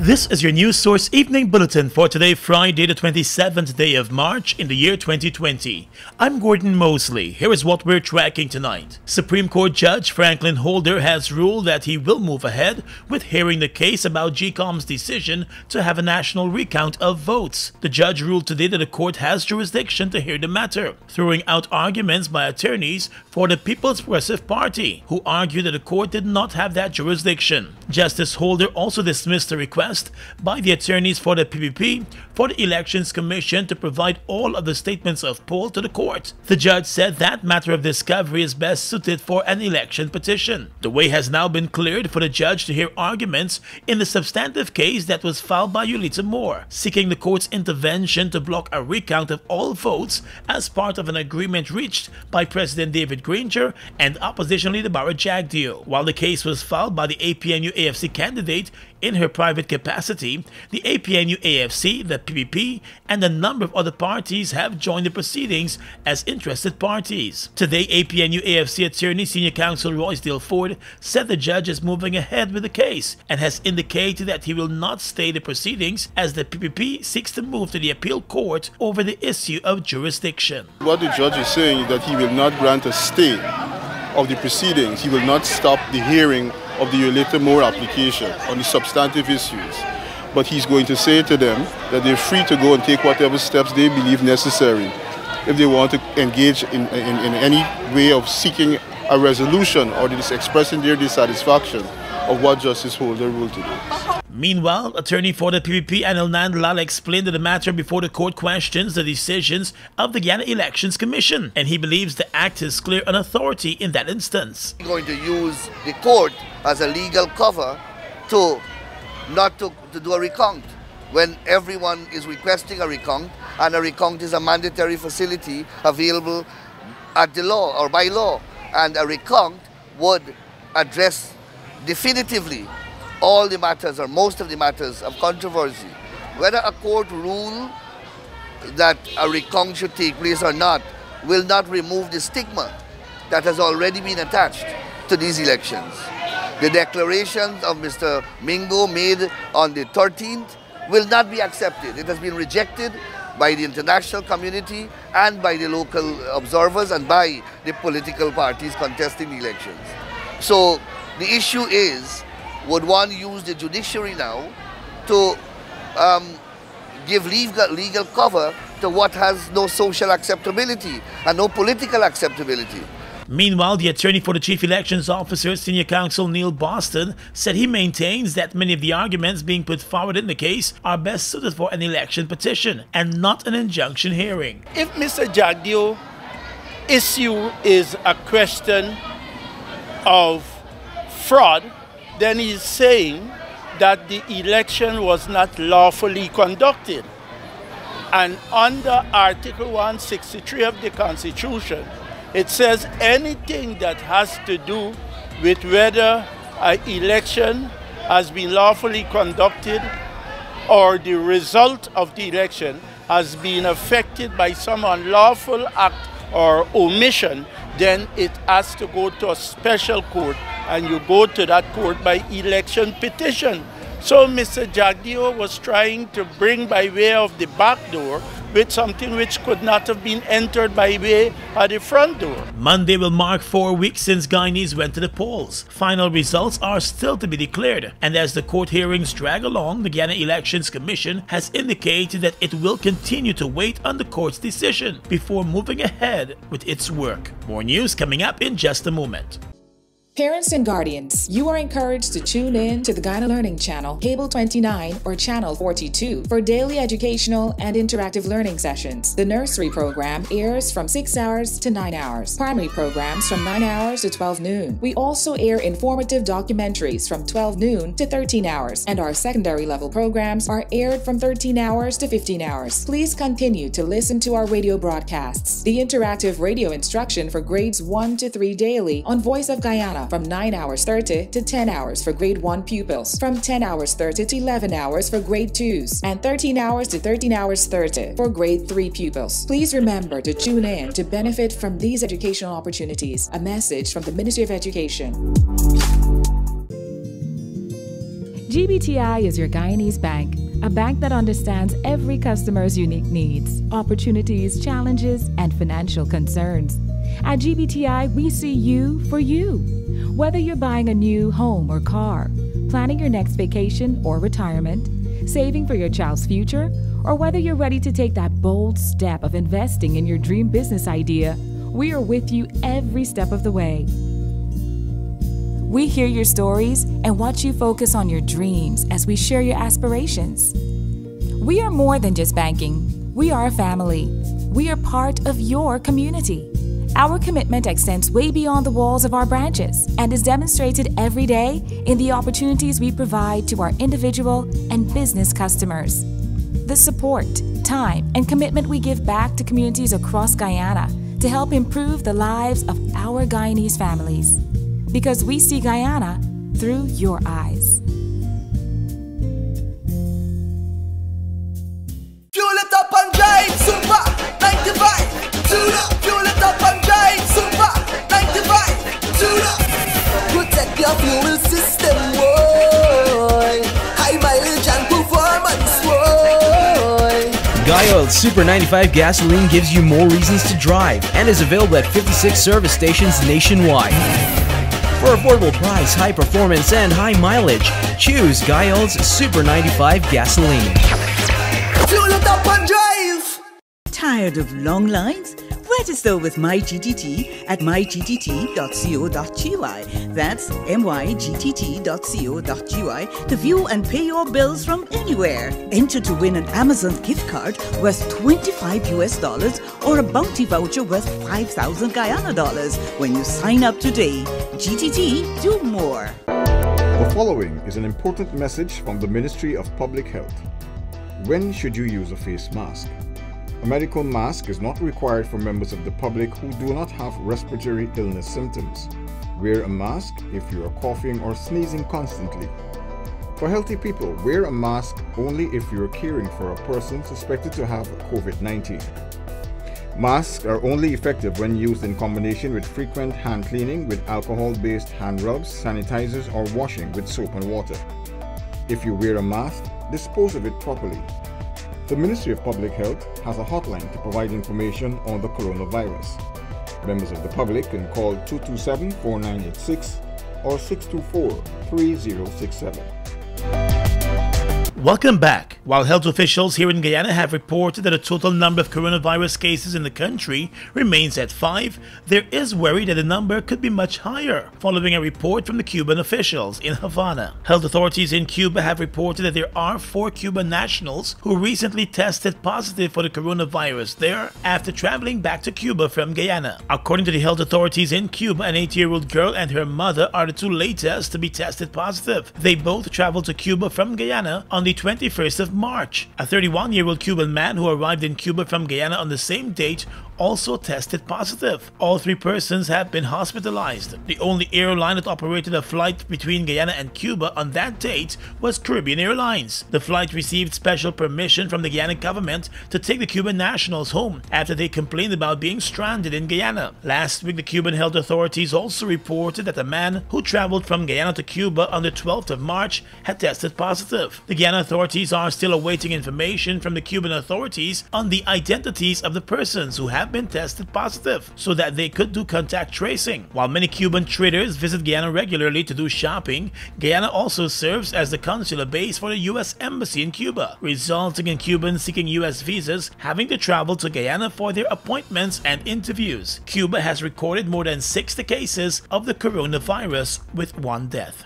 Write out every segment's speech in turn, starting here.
This is your news source evening bulletin for today, Friday, the 27th day of March in the year 2020. I'm Gordon Mosley. Here is what we're tracking tonight. Supreme Court Judge Franklin Holder has ruled that he will move ahead with hearing the case about GCOM's decision to have a national recount of votes. The judge ruled today that the court has jurisdiction to hear the matter, throwing out arguments by attorneys for the People's Progressive Party, who argued that the court did not have that jurisdiction. Justice Holder also dismissed the request by the attorneys for the PPP for the Elections Commission to provide all of the statements of poll to the court. The judge said that matter of discovery is best suited for an election petition. The way has now been cleared for the judge to hear arguments in the substantive case that was filed by Yulita Moore, seeking the court's intervention to block a recount of all votes as part of an agreement reached by President David Granger and opposition leader Barra Jagdeo. While the case was filed by the APNU-AFC candidate in her private capacity, the APNU-AFC, the PPP, and a number of other parties have joined the proceedings as interested parties. Today, APNU-AFC attorney senior counsel Roysdale Ford said the judge is moving ahead with the case and has indicated that he will not stay the proceedings as the PPP seeks to move to the appeal court over the issue of jurisdiction. What the judge is saying is that he will not grant a stay of the proceedings. He will not stop the hearing of the Yulita Moore application on the substantive issues. But he's going to say to them that they're free to go and take whatever steps they believe necessary if they want to engage in any way of seeking a resolution or just expressing their dissatisfaction of what Justice Holder ruled today. Meanwhile, attorney for the PPP Anil Nandlal explained that the matter before the court questions the decisions of the Guyana Elections Commission, and he believes the act is clear on authority in that instance. We're going to use the court as a legal cover to not to do a recount when everyone is requesting a recount, and a recount is a mandatory facility available at the law or by law, and a recount would address definitively all the matters or most of the matters of controversy. Whether a court rule that a recount should take place or not will not remove the stigma that has already been attached to these elections. The declarations of Mr. Mingo made on the 13th will not be accepted. It has been rejected by the international community and by the local observers and by the political parties contesting the elections. So the issue is, would one use the judiciary now to give legal cover to what has no social acceptability and no political acceptability? Meanwhile, the attorney for the Chief Elections Officer, Senior Counsel Neil Boston, said he maintains that many of the arguments being put forward in the case are best suited for an election petition and not an injunction hearing. If Mr. Jagdeo's issue is a question of fraud, then he's saying that the election was not lawfully conducted. And under Article 163 of the Constitution, it says anything that has to do with whether an election has been lawfully conducted or the result of the election has been affected by some unlawful act or omission, then it has to go to a special court, and you go to that court by election petition. So Mr. Jagdeo was trying to bring by way of the back door with something which could not have been entered by way of the front door. Monday will mark 4 weeks since Guyanese went to the polls. Final results are still to be declared, and as the court hearings drag along, the Guyana Elections Commission has indicated that it will continue to wait on the court's decision before moving ahead with its work. More news coming up in just a moment. Parents and guardians, you are encouraged to tune in to the Guyana Learning Channel, Cable 29 or Channel 42 for daily educational and interactive learning sessions. The nursery program airs from 6 hours to 9 hours. Primary programs from 9 hours to 12 noon. We also air informative documentaries from 12 noon to 13 hours, and our secondary level programs are aired from 13 hours to 15 hours. Please continue to listen to our radio broadcasts. The interactive radio instruction for grades 1 to 3 daily on Voice of Guyana from 9 hours 30 to 10 hours for grade 1 pupils, from 10 hours 30 to 11 hours for grade 2s, and 13 hours to 13 hours 30 for grade 3 pupils. Please remember to tune in to benefit from these educational opportunities. A message from the Ministry of Education. GBTI is your Guyanese bank, a bank that understands every customer's unique needs, opportunities, challenges, and financial concerns. At GBTI, we see you for you. Whether you're buying a new home or car, planning your next vacation or retirement, saving for your child's future, or whether you're ready to take that bold step of investing in your dream business idea, we are with you every step of the way. We hear your stories and watch you focus on your dreams as we share your aspirations. We are more than just banking. We are a family. We are part of your community. Our commitment extends way beyond the walls of our branches and is demonstrated every day in the opportunities we provide to our individual and business customers. The support, time, and commitment we give back to communities across Guyana to help improve the lives of our Guyanese families. Because we see Guyana through your eyes. Fuel it up and drive, Super 95. Tune up. Fuel it up and drive, Super 95. Tune up. Protect your fuel system, boy. High mileage and performance, boy. Guyana Super 95 gasoline gives you more reasons to drive and is available at 56 service stations nationwide. For affordable price, high performance, and high mileage, choose Guyana's Super 95 gasoline. Fuel it up and drive. Tired of long lines? Register with MyGTT at mygtt.co.gy. That's mygtt.co.gy to view and pay your bills from anywhere. Enter to win an Amazon gift card worth $25 or a bounty voucher worth 5,000 Guyana dollars when you sign up today. GTT, do more. The following is an important message from the Ministry of Public Health. When should you use a face mask? A medical mask is not required for members of the public who do not have respiratory illness symptoms. Wear a mask if you are coughing or sneezing constantly. For healthy people, wear a mask only if you are caring for a person suspected to have COVID-19. Masks are only effective when used in combination with frequent hand cleaning with alcohol-based hand rubs, sanitizers, or washing with soap and water. If you wear a mask, dispose of it properly. The Ministry of Public Health has a hotline to provide information on the coronavirus. Members of the public can call 227-4986 or 624-3067. Welcome back. While health officials here in Guyana have reported that the total number of coronavirus cases in the country remains at 5, there is worry that the number could be much higher, following a report from the Cuban officials in Havana. Health authorities in Cuba have reported that there are 4 Cuban nationals who recently tested positive for the coronavirus there after traveling back to Cuba from Guyana. According to the health authorities in Cuba, an 8-year-old girl and her mother are the 2 latest to be tested positive. They both traveled to Cuba from Guyana on the 21st of March. A 31-year-old Cuban man who arrived in Cuba from Guyana on the same date also tested positive. All 3 persons have been hospitalized. The only airline that operated a flight between Guyana and Cuba on that date was Caribbean Airlines. The flight received special permission from the Guyana government to take the Cuban nationals home after they complained about being stranded in Guyana. Last week, the Cuban health authorities also reported that a man who traveled from Guyana to Cuba on the 12th of March had tested positive. The Guyana authorities are still awaiting information from the Cuban authorities on the identities of the persons who have been tested positive so that they could do contact tracing. While many Cuban traders visit Guyana regularly to do shopping, Guyana also serves as the consular base for the U.S. Embassy in Cuba, resulting in Cubans seeking U.S. visas having to travel to Guyana for their appointments and interviews. Cuba has recorded more than 60 cases of the coronavirus with 1 death.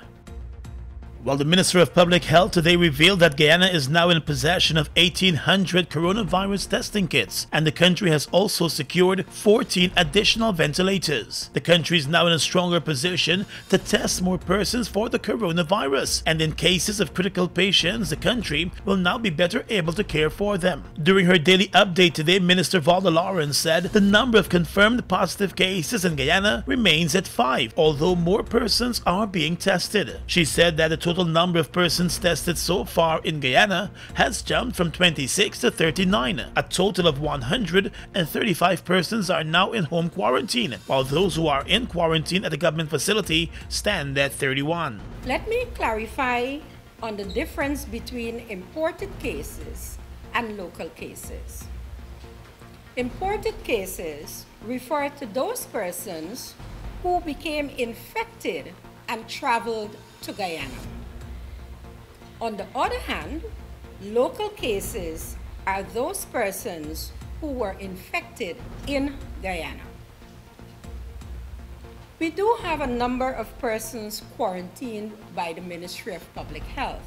While the Minister of Public Health today revealed that Guyana is now in possession of 1,800 coronavirus testing kits, and the country has also secured 14 additional ventilators. The country is now in a stronger position to test more persons for the coronavirus, and in cases of critical patients, the country will now be better able to care for them. During her daily update today, Minister Valda Lawrence said the number of confirmed positive cases in Guyana remains at 5, although more persons are being tested. She said that the total number of persons tested so far in Guyana has jumped from 26 to 39. A total of 135 persons are now in home quarantine, while those who are in quarantine at the government facility stand at 31. Let me clarify on the difference between imported cases and local cases. Imported cases refer to those persons who became infected and traveled to Guyana. On the other hand, local cases are those persons who were infected in Guyana. We do have a number of persons quarantined by the Ministry of Public Health.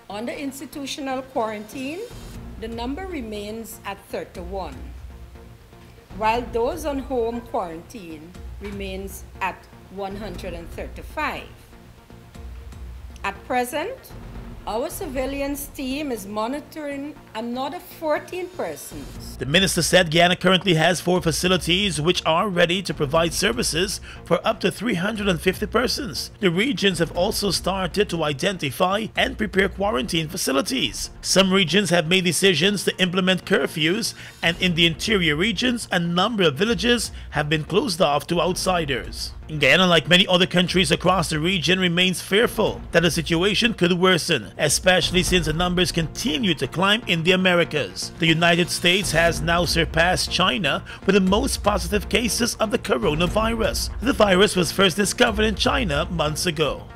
On the institutional quarantine, the number remains at 31, while those on home quarantine remains at 135. At present, our surveillance team is monitoring another 14 persons. The minister said Guyana currently has 4 facilities which are ready to provide services for up to 350 persons. The regions have also started to identify and prepare quarantine facilities. Some regions have made decisions to implement curfews, and in the interior regions, a number of villages have been closed off to outsiders. Guyana, like many other countries across the region, remains fearful that the situation could worsen, especially since the numbers continue to climb in the Americas. The United States has now surpassed China with the most positive cases of the coronavirus. The virus was first discovered in China months ago.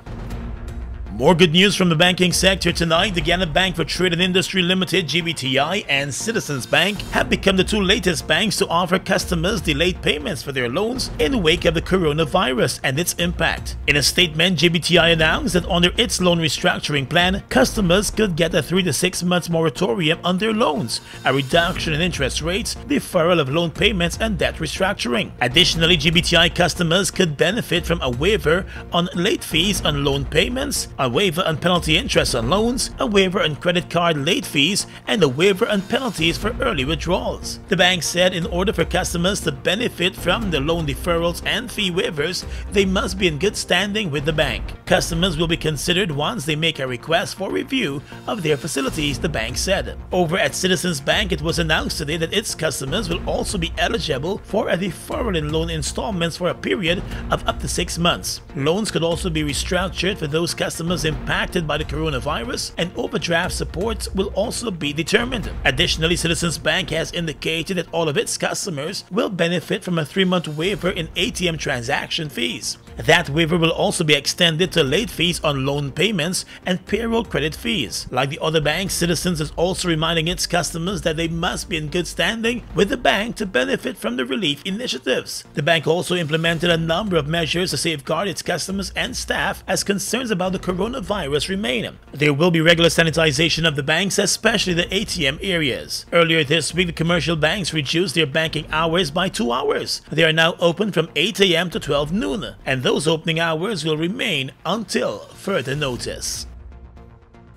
More good news from the banking sector tonight. The Guyana Bank for Trade and Industry Limited, GBTI, and Citizens Bank have become the 2 latest banks to offer customers delayed payments for their loans in the wake of the coronavirus and its impact. In a statement, GBTI announced that under its loan restructuring plan, customers could get a 3 to 6 months moratorium on their loans, a reduction in interest rates, deferral of loan payments, and debt restructuring. Additionally, GBTI customers could benefit from a waiver on late fees on loan payments, a waiver on penalty interest on loans, a waiver on credit card late fees, and a waiver on penalties for early withdrawals. The bank said in order for customers to benefit from the loan deferrals and fee waivers, they must be in good standing with the bank. Customers will be considered once they make a request for review of their facilities, the bank said. Over at Citizens Bank, it was announced today that its customers will also be eligible for a deferral in loan installments for a period of up to 6 months. Loans could also be restructured for those customers impacted by the coronavirus, and overdraft supports will also be determined. Additionally, Citizens Bank has indicated that all of its customers will benefit from a 3-month waiver in ATM transaction fees. That waiver will also be extended to late fees on loan payments and payroll credit fees. Like the other banks, Citizens is also reminding its customers that they must be in good standing with the bank to benefit from the relief initiatives. The bank also implemented a number of measures to safeguard its customers and staff as concerns about the coronavirus remain. There will be regular sanitization of the banks, especially the ATM areas. Earlier this week, the commercial banks reduced their banking hours by 2 hours. They are now open from 8 a.m. to 12 noon, and those opening hours will remain until further notice.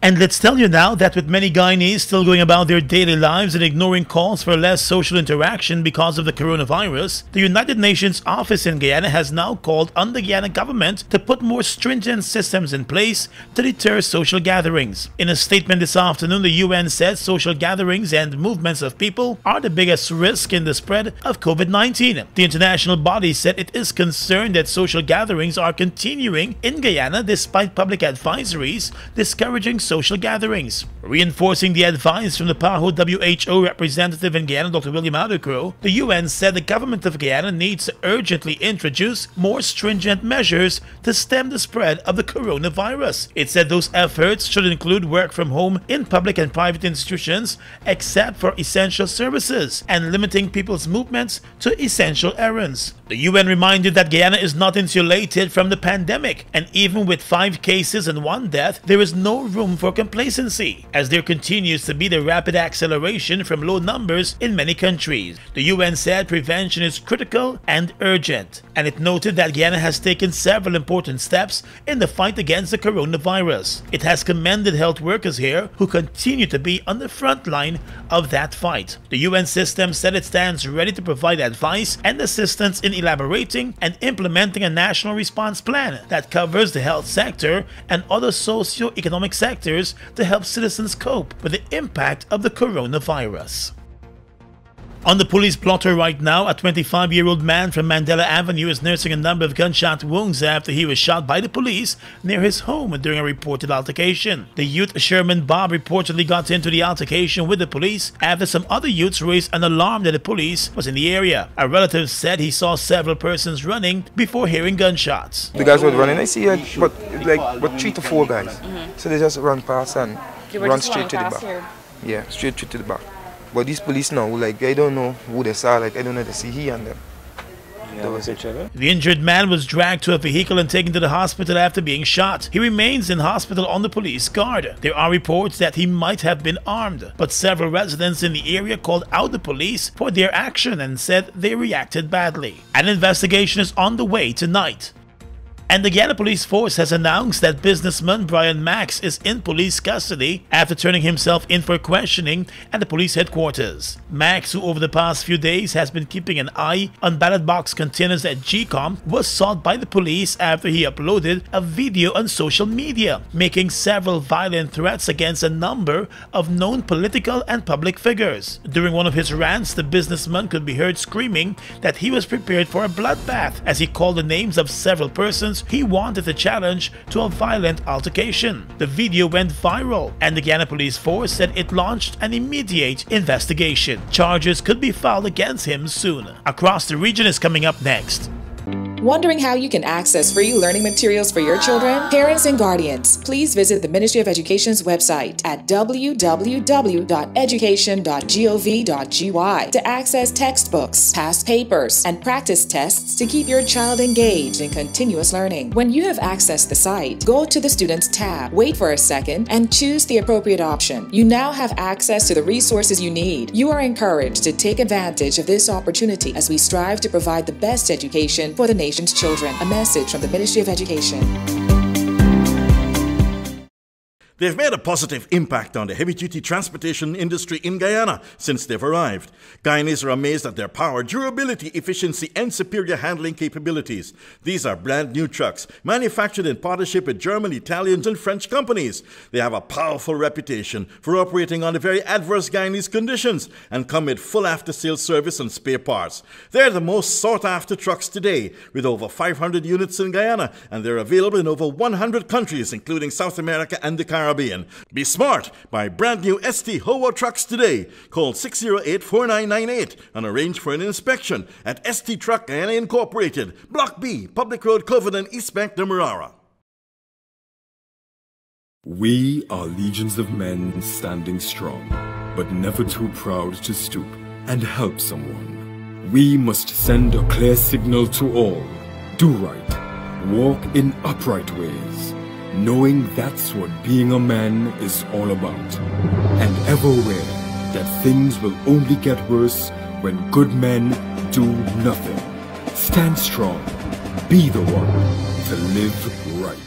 And let's tell you now that with many Guyanese still going about their daily lives and ignoring calls for less social interaction because of the coronavirus, the United Nations office in Guyana has now called on the Guyana government to put more stringent systems in place to deter social gatherings. In a statement this afternoon, the UN said social gatherings and movements of people are the biggest risk in the spread of COVID-19. The international body said it is concerned that social gatherings are continuing in Guyana despite public advisories discouraging social gatherings. Reinforcing the advice from the PAHO WHO representative in Guyana, Dr. William Adocro, the UN said the government of Guyana needs to urgently introduce more stringent measures to stem the spread of the coronavirus. It said those efforts should include work from home in public and private institutions except for essential services and limiting people's movements to essential errands. The UN reminded that Guyana is not insulated from the pandemic, and even with 5 cases and 1 death, there is no room for complacency, as there continues to be the rapid acceleration from low numbers in many countries. The UN said prevention is critical and urgent, and it noted that Guyana has taken several important steps in the fight against the coronavirus. It has commended health workers here who continue to be on the front line of that fight. The UN system said it stands ready to provide advice and assistance in elaborating and implementing a national response plan that covers the health sector and other socio-economic sectors to help citizens cope with the impact of the coronavirus. On the police blotter right now, a 25-year-old man from Mandela Avenue is nursing a number of gunshot wounds after he was shot by the police near his home during a reported altercation. The youth Sherman Bob reportedly got into the altercation with the police after some other youths raised an alarm that the police was in the area. A relative said he saw several persons running before hearing gunshots. The guys were running, I see like 3 to 4 guys. So they just run past and run straight to the back. Here. Yeah, straight to the back. But these police now, like, I don't know who they saw, like, I don't know if they see he and them. The injured man was dragged to a vehicle and taken to the hospital after being shot. He remains in hospital on the police guard. There are reports that he might have been armed, but several residents in the area called out the police for their action and said they reacted badly. An investigation is on the way tonight. And the Guyana police force has announced that businessman Brian Max is in police custody after turning himself in for questioning at the police headquarters. Max, who over the past few days has been keeping an eye on ballot box containers at GCOM, was sought by the police after he uploaded a video on social media, making several violent threats against a number of known political and public figures. During one of his rants, the businessman could be heard screaming that he was prepared for a bloodbath as he called the names of several persons he wanted to challenge to a violent altercation. The video went viral, and the Guyana police force said it launched an immediate investigation. Charges could be filed against him soon. Across the region is coming up next. Wondering how you can access free learning materials for your children? Parents and guardians, please visit the Ministry of Education's website at www.education.gov.gy to access textbooks, past papers, and practice tests to keep your child engaged in continuous learning. When you have accessed the site, go to the Students tab, wait for a second, and choose the appropriate option. You now have access to the resources you need. You are encouraged to take advantage of this opportunity as we strive to provide the best education for the nation's children. A message from the Ministry of Education. They've made a positive impact on the heavy-duty transportation industry in Guyana since they've arrived. Guyanese are amazed at their power, durability, efficiency, and superior handling capabilities. These are brand new trucks, manufactured in partnership with German, Italian, and French companies. They have a powerful reputation for operating under very adverse Guyanese conditions and come with full after-sales service and spare parts. They're the most sought-after trucks today, with over 500 units in Guyana, and they're available in over 100 countries, including South America and the Caribbean. Be smart. Buy brand new ST Howo trucks today. Call 608-4998 and arrange for an inspection at ST Truck Guyana Incorporated, Block B, Public Road, Covenant, East Bank, Demerara. We are legions of men standing strong, but never too proud to stoop and help someone. We must send a clear signal to all. Do right. Walk in upright ways, knowing that's what being a man is all about. And ever aware that things will only get worse when good men do nothing. Stand strong. Be the one to live right.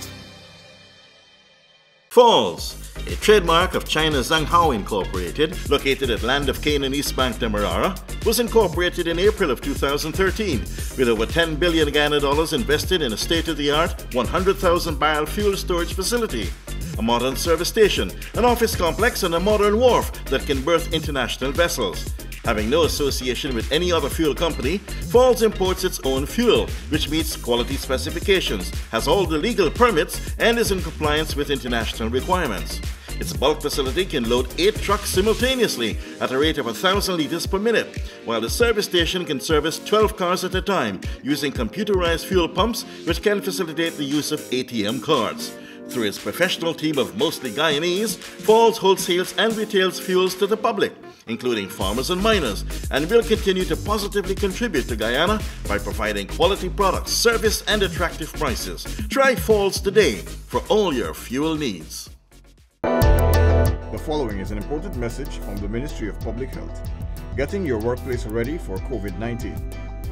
Falls, a trademark of China's Zhanghao Incorporated, located at Land of Canaan, East Bank, Demerara, was incorporated in April of 2013, with over $10 billion Guyana dollars invested in a state-of-the-art 100,000 barrel fuel storage facility, a modern service station, an office complex, and a modern wharf that can berth international vessels. Having no association with any other fuel company, Falls imports its own fuel, which meets quality specifications, has all the legal permits, and is in compliance with international requirements. Its bulk facility can load 8 trucks simultaneously at a rate of 1,000 liters per minute, while the service station can service 12 cars at a time using computerized fuel pumps, which can facilitate the use of ATM cards. Through its professional team of mostly Guyanese, Falls wholesales and retails fuels to the public, including farmers and miners, and will continue to positively contribute to Guyana by providing quality products, service, and attractive prices. Try Falls today for all your fuel needs. The following is an important message from the Ministry of Public Health. Getting your workplace ready for COVID-19.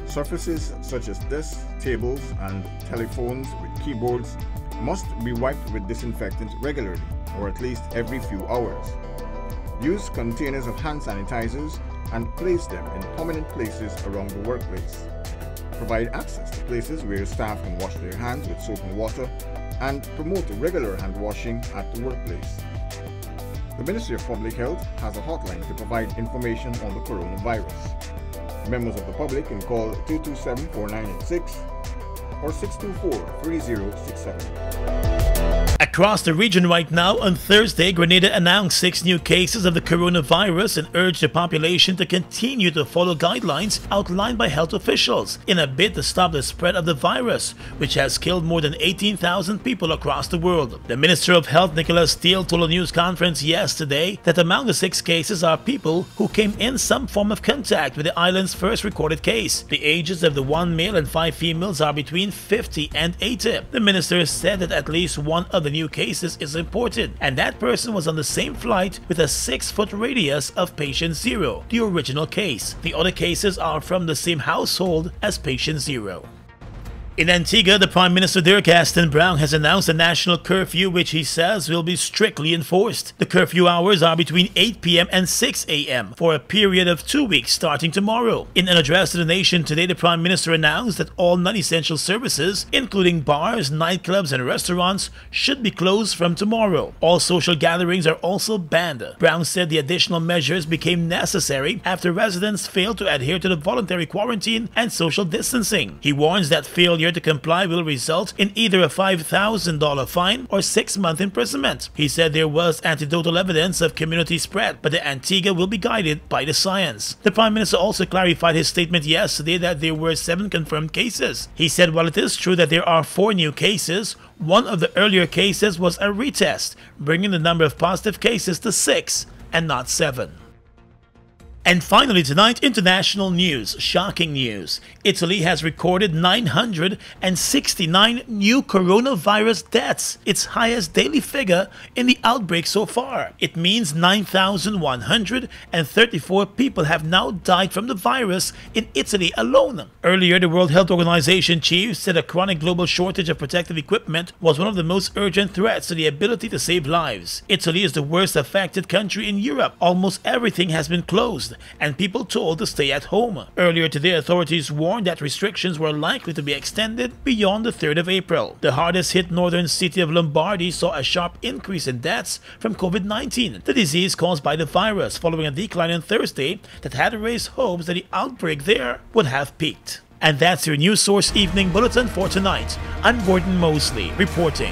Surfaces such as desks, tables, and telephones with keyboards must be wiped with disinfectant regularly, or at least every few hours. Use containers of hand sanitizers and place them in prominent places around the workplace. Provide access to places where staff can wash their hands with soap and water, and promote regular hand washing at the workplace. The Ministry of Public Health has a hotline to provide information on the coronavirus. Members of the public can call 227-4986 or 624-3067. Across the region right now, on Thursday, Grenada announced 6 new cases of the coronavirus and urged the population to continue to follow guidelines outlined by health officials in a bid to stop the spread of the virus, which has killed more than 18,000 people across the world. The Minister of Health, Nicholas Steele, told a news conference yesterday that among the 6 cases are people who came in some form of contact with the island's first recorded case. The ages of the 1 male and 5 females are between 50 and 80. The minister said that at least one of the new cases is imported, and that person was on the same flight with a 6-foot radius of patient 0, the original case. The other cases are from the same household as patient 0. In Antigua, the Prime Minister Dirk Aston Brown has announced a national curfew which he says will be strictly enforced. The curfew hours are between 8 p.m. and 6 a.m. for a period of 2 weeks starting tomorrow. In an address to the nation today, the Prime Minister announced that all non-essential services, including bars, nightclubs and restaurants, should be closed from tomorrow. All social gatherings are also banned. Brown said the additional measures became necessary after residents failed to adhere to the voluntary quarantine and social distancing. He warns that failure to comply will result in either a $5,000 fine or 6-month imprisonment. He said there was anecdotal evidence of community spread, but the Antigua will be guided by the science. The Prime Minister also clarified his statement yesterday that there were 7 confirmed cases. He said while it is true that there are 4 new cases, one of the earlier cases was a retest, bringing the number of positive cases to 6 and not 7. And finally tonight, international news. Shocking news. Italy has recorded 969 new coronavirus deaths, its highest daily figure in the outbreak so far. It means 9,134 people have now died from the virus in Italy alone. Earlier, the World Health Organization chief said a chronic global shortage of protective equipment was one of the most urgent threats to the ability to save lives. Italy is the worst affected country in Europe. Almost everything has been closed and people told to stay at home. Earlier today, authorities warned that restrictions were likely to be extended beyond the 3rd of April. The hardest hit northern city of Lombardy saw a sharp increase in deaths from COVID-19, the disease caused by the virus, following a decline on Thursday that had raised hopes that the outbreak there would have peaked. And that's your News Source Evening Bulletin for tonight. I'm Gordon Mosley reporting.